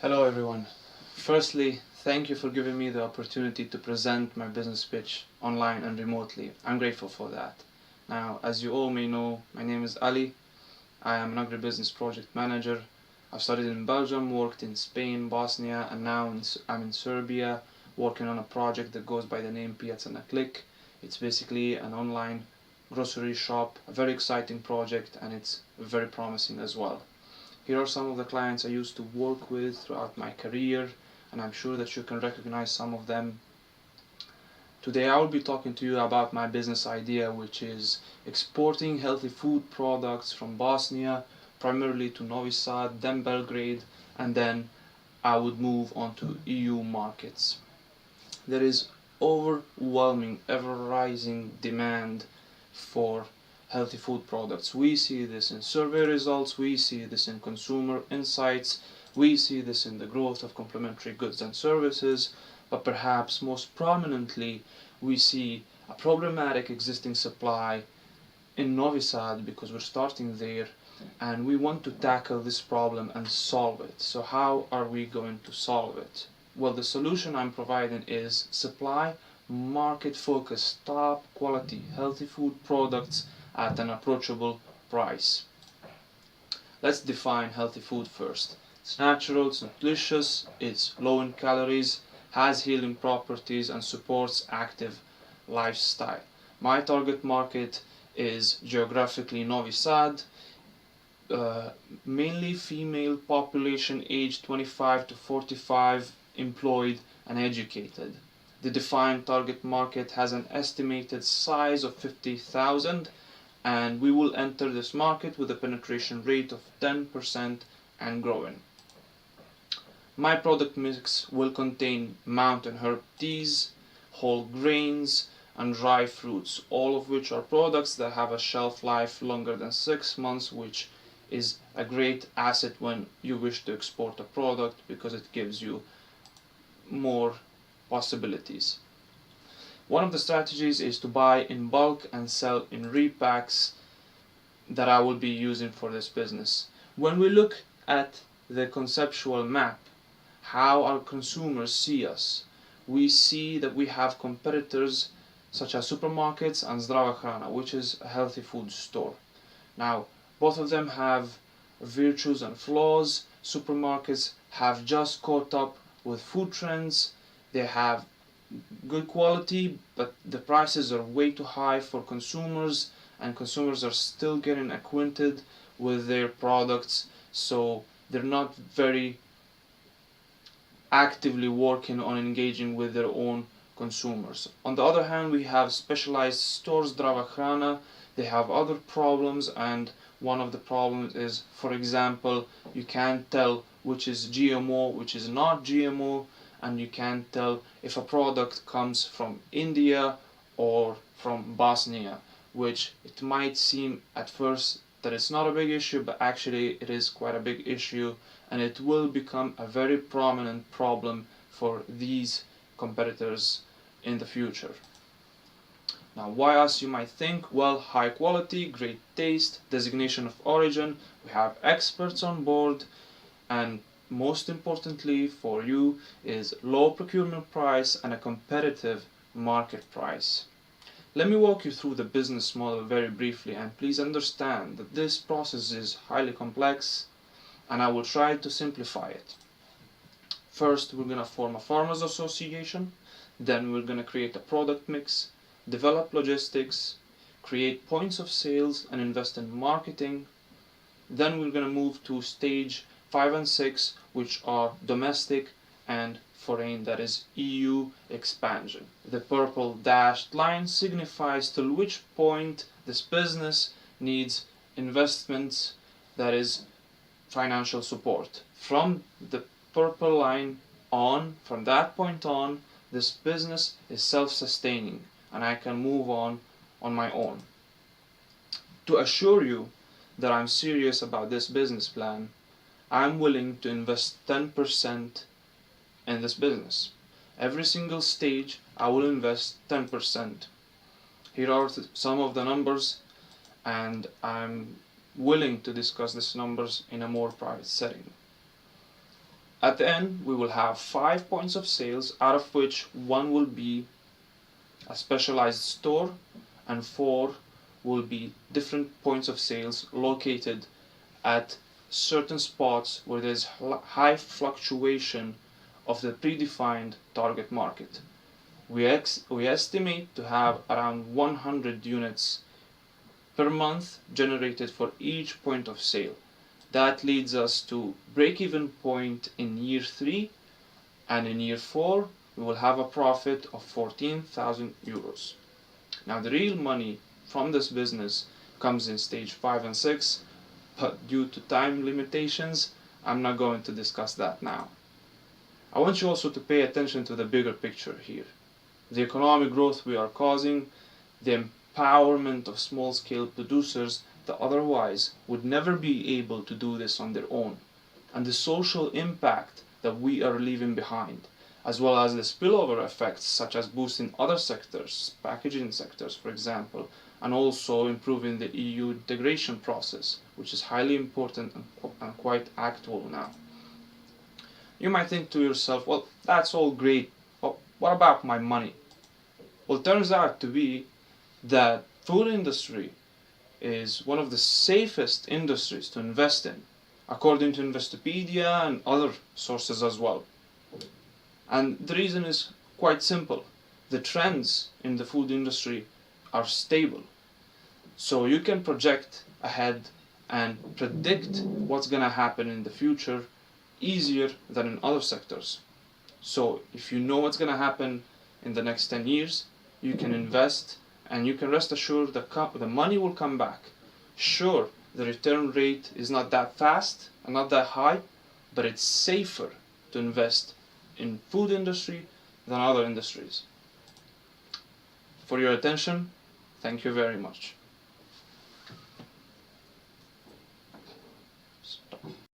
Hello everyone. Firstly, thank you for giving me the opportunity to present my business pitch online and remotely. I'm grateful for that. Now, as you all may know, my name is Ali. I am an agribusiness project manager. I've studied in Belgium, worked in Spain, Bosnia, and now I'm in Serbia working on a project that goes by the name Pijaca na Klik. It's basically an online grocery shop, a very exciting project, and it's very promising as well. Here are some of the clients I used to work with throughout my career, and I'm sure that you can recognize some of them. Today I will be talking to you about my business idea, which is exporting healthy food products from Bosnia, primarily to Novi Sad, then Belgrade, and then I would move on to EU markets. There is overwhelming, ever-rising demand for healthy food products. We see this in survey results, we see this in consumer insights, we see this in the growth of complementary goods and services, but perhaps most prominently we see a problematic existing supply in Novi Sad because we're starting there and we want to tackle this problem and solve it. So how are we going to solve it? Well, the solution I'm providing is supply market focused, top quality, healthy food products at an approachable price. Let's define healthy food first. It's natural, it's nutritious, it's low in calories, has healing properties, and supports active lifestyle. My target market is geographically Novi Sad, mainly female population aged 25 to 45, employed and educated. The defined target market has an estimated size of 50,000, and we will enter this market with a penetration rate of 10% and growing. My product mix will contain mountain herb teas, whole grains, and dry fruits, all of which are products that have a shelf life longer than 6 months, which is a great asset when you wish to export a product because it gives you more possibilities. One of the strategies is to buy in bulk and sell in repacks that I will be using for this business. When we look at the conceptual map, how our consumers see us, we see that we have competitors such as supermarkets and Zdrava Hrana, which is a healthy food store. Now, both of them have virtues and flaws. Supermarkets have just caught up with food trends. They have good quality, but the prices are way too high for consumers, and consumers are still getting acquainted with their products, so they're not very actively working on engaging with their own consumers. On the other hand, we have specialized stores, Zdrava Hrana. They have other problems, and one of the problems is, for example, you can't tell which is GMO, which is not GMO, and you can't tell if a product comes from India or from Bosnia, which it might seem at first that it's not a big issue, but actually it is quite a big issue, and it will become a very prominent problem for these competitors in the future. Now, why us, you might think? Well, high quality, great taste, designation of origin, we have experts on board, and most importantly for you is low procurement price and a competitive market price. Let me walk you through the business model very briefly, and please understand that this process is highly complex and I will try to simplify it. First, we're going to form a farmers association, then we're going to create a product mix, develop logistics, create points of sales and invest in marketing. Then we're going to move to stage 5 and 6, which are domestic and foreign, that is EU expansion. The purple dashed line signifies till which point this business needs investments, that is financial support. From the purple line on, from that point on, this business is self-sustaining and I can move on my own. To assure you that I'm serious about this business plan, I'm willing to invest 10% in this business. Every single stage I will invest 10%. Here are some of the numbers, and I'm willing to discuss these numbers in a more private setting. At the end, we will have 5 points of sales, out of which one will be a specialized store and 4 will be different points of sales located at certain spots where there's high fluctuation of the predefined target market. We estimate to have around 100 units per month generated for each point of sale. That leads us to break-even point in year 3, and in year 4 we will have a profit of 14,000 euros. Now the real money from this business comes in stage 5 and 6, but due to time limitations I'm not going to discuss that now. I want you also to pay attention to the bigger picture here. The economic growth we are causing, the empowerment of small-scale producers that otherwise would never be able to do this on their own, and the social impact that we are leaving behind, as well as the spillover effects such as boosting other sectors, packaging sectors for example, and also improving the EU integration process, which is highly important and quite actual now. You might think to yourself, well, that's all great, but what about my money? Well, it turns out to be that food industry is one of the safest industries to invest in, according to Investopedia and other sources as well. And the reason is quite simple. The trends in the food industry are stable. So you can project ahead and predict what's going to happen in the future easier than in other sectors. So if you know what's going to happen in the next 10 years, you can invest and you can rest assured that the money will come back. Sure, the return rate is not that fast and not that high, but it's safer to invest in food industry than other industries. For your attention, thank you very much.